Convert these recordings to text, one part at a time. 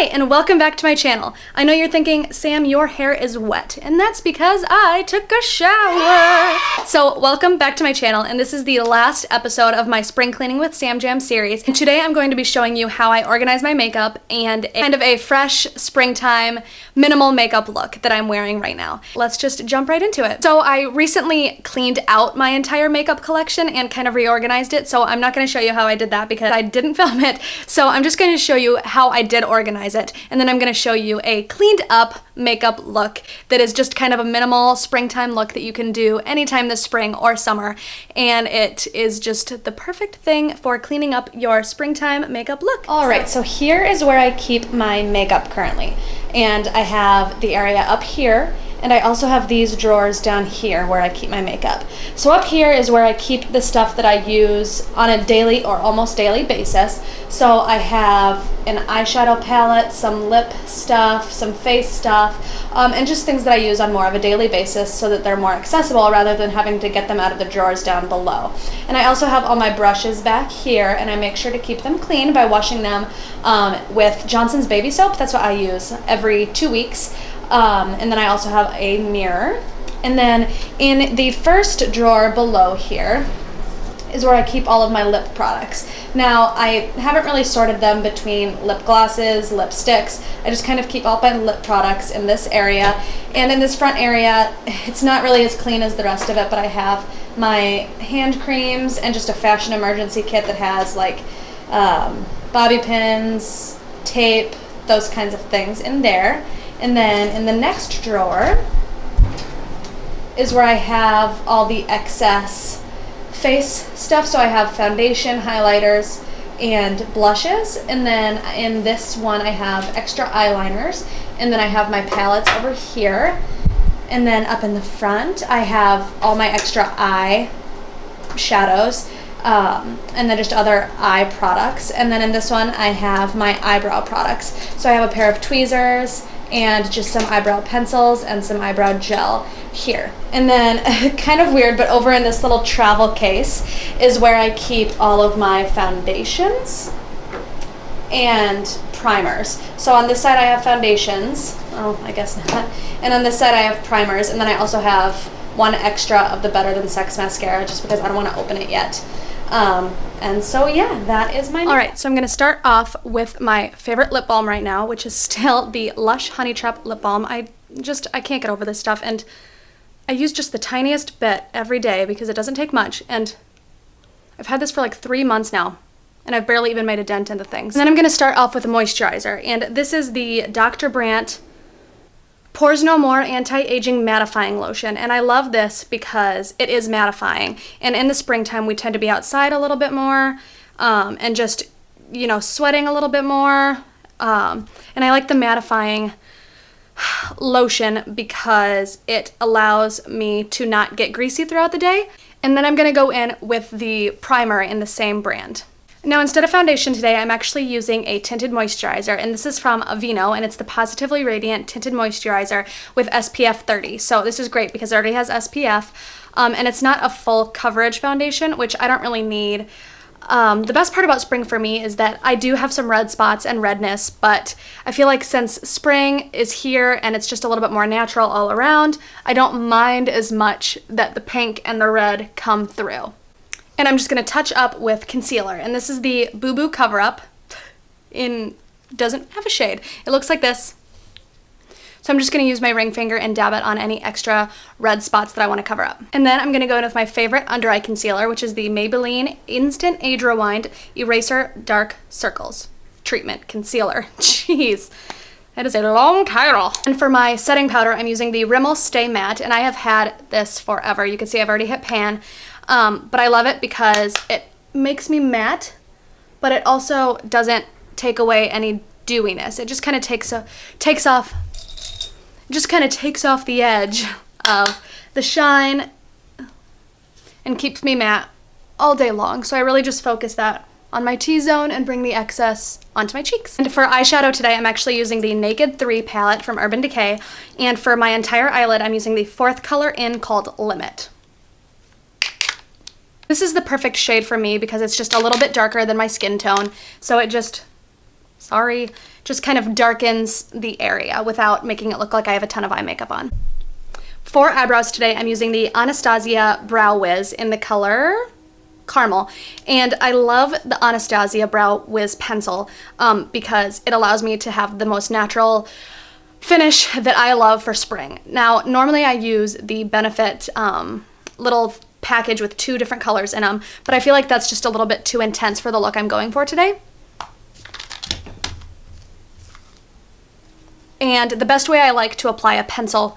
Hi, and welcome back to my channel. I know you're thinking, Sam, your hair is wet, and that's because I took a shower. So welcome back to my channel, and this is the last episode of my Spring Cleaning with SamJam series. And today I'm going to be showing you how I organize my makeup and kind of a fresh springtime minimal makeup look that I'm wearing right now. Let's just jump right into it. So I recently cleaned out my entire makeup collection and kind of reorganized it, so I'm not going to show you how I did that because I didn't film it. So I'm just going to show you how I did organize it, and then I'm going to show you a cleaned up makeup look that is just kind of a minimal springtime look that you can do anytime this spring or summer, and it is just the perfect thing for cleaning up your springtime makeup look. Alright, so here is where I keep my makeup currently, and I have the area up here, and I also have these drawers down here where I keep my makeup. So up here is where I keep the stuff that I use on a daily or almost daily basis. So I have an eyeshadow palette, some lip stuff, some face stuff, and just things that I use on more of a daily basis so that they're more accessible rather than having to get them out of the drawers down below. And I also have all my brushes back here, and I make sure to keep them clean by washing them with Johnson's baby soap. That's what I use every 2 weeks. And then I also have a mirror. And then in the first drawer below here is where I keep all of my lip products. Now, I haven't really sorted them between lip glosses, lipsticks. I just kind of keep all my lip products in this area. And in this front area, it's not really as clean as the rest of it, but I have my hand creams and just a fashion emergency kit that has like bobby pins, tape, those kinds of things in there. And then in the next drawer is where I have all the excess face stuff. So I have foundation, highlighters, and blushes. And then in this one I have extra eyeliners. And then I have my palettes over here. And then up in the front I have all my extra eye shadows. And then just other eye products. And then in this one I have my eyebrow products. So I have a pair of tweezers and just some eyebrow pencils and some eyebrow gel here. And then, kind of weird, but over in this little travel case is where I keep all of my foundations and primers. So on this side I have foundations, oh, I guess not, and on this side I have primers, and then I also have one extra of the Better Than Sex mascara just because I don't want to open it yet. And so yeah, that is my... Alright, so I'm going to start off with my favorite lip balm right now, which is still the Lush Honey Trap Lip Balm. I can't get over this stuff, and I use just the tiniest bit every day because it doesn't take much, and I've had this for like 3 months now, and I've barely even made a dent in the things. And then I'm going to start off with a moisturizer, and this is the Dr. Brandt Pores No More Anti-Aging Mattifying Lotion, and I love this because it is mattifying, and in the springtime we tend to be outside a little bit more, and just, you know, sweating a little bit more, and I like the mattifying lotion because it allows me to not get greasy throughout the day. And then I'm going to go in with the primer in the same brand. Now, instead of foundation today, I'm actually using a tinted moisturizer, and this is from Aveeno, and it's the Positively Radiant Tinted Moisturizer with SPF 30. So this is great because it already has SPF, and it's not a full coverage foundation, which I don't really need. The best part about spring for me is that I do have some red spots and redness, but I feel like since spring is here and it's just a little bit more natural all around, I don't mind as much that the pink and the red come through. And I'm just going to touch up with concealer. And this is the Boo Boo Cover Up. Doesn't have a shade. It looks like this. So I'm just going to use my ring finger and dab it on any extra red spots that I want to cover up. And then I'm going to go in with my favorite under eye concealer, which is the Maybelline Instant Age Rewind Eraser Dark Circles Treatment Concealer. Jeez. That is a long title. And for my setting powder, I'm using the Rimmel Stay Matte, and I have had this forever. You can see I've already hit pan. But I love it because it makes me matte, but it also doesn't take away any dewiness. It just kind of takes off the edge of the shine and keeps me matte all day long. So I really just focus that on my T-zone and bring the excess onto my cheeks. And for eyeshadow today, I'm actually using the Naked 3 palette from Urban Decay, and for my entire eyelid, I'm using the 4th color in called Limit. This is the perfect shade for me because it's just a little bit darker than my skin tone, so it just, sorry, just kind of darkens the area without making it look like I have a ton of eye makeup on. For eyebrows today, I'm using the Anastasia Brow Wiz in the color Caramel, and I love the Anastasia Brow Wiz pencil because it allows me to have the most natural finish that I love for spring. Now, normally I use the Benefit little package with 2 different colors in them, but I feel like that's just a little bit too intense for the look I'm going for today. And the best way I like to apply a pencil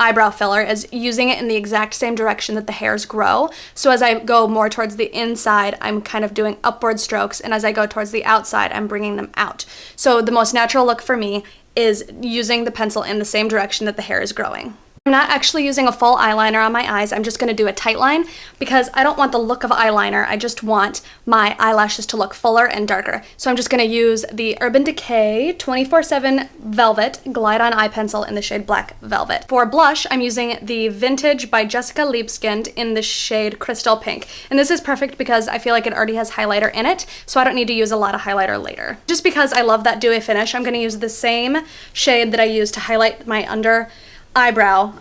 eyebrow filler is using it in the exact same direction that the hairs grow. So as I go more towards the inside, I'm kind of doing upward strokes, and as I go towards the outside, I'm bringing them out. So the most natural look for me is using the pencil in the same direction that the hair is growing. I'm not actually using a full eyeliner on my eyes. I'm just going to do a tight line because I don't want the look of eyeliner. I just want my eyelashes to look fuller and darker. So I'm just going to use the Urban Decay 24/7 Velvet Glide On Eye Pencil in the shade Black Velvet. For blush, I'm using the Vintage by Jessica Liebskind in the shade Crystal Pink. And this is perfect because I feel like it already has highlighter in it, so I don't need to use a lot of highlighter later. Just because I love that dewy finish, I'm going to use the same shade that I use to highlight my under eyebrow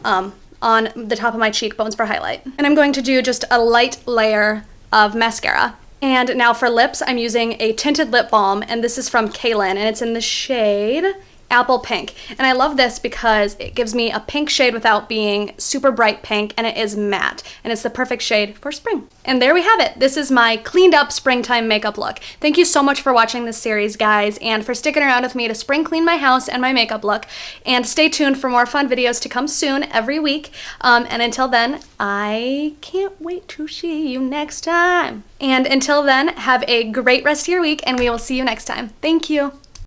on the top of my cheekbones for highlight. And I'm going to do just a light layer of mascara. And now for lips, I'm using a tinted lip balm, and this is from Caylin, and it's in the shade Apple Pink. And I love this because it gives me a pink shade without being super bright pink, and it is matte, and it's the perfect shade for spring. And there we have it. This is my cleaned up springtime makeup look. Thank you so much for watching this series, guys, and for sticking around with me to spring clean my house and my makeup look. And stay tuned for more fun videos to come soon every week. And until then, I can't wait to see you next time. And until then, have a great rest of your week, and we will see you next time. Thank you.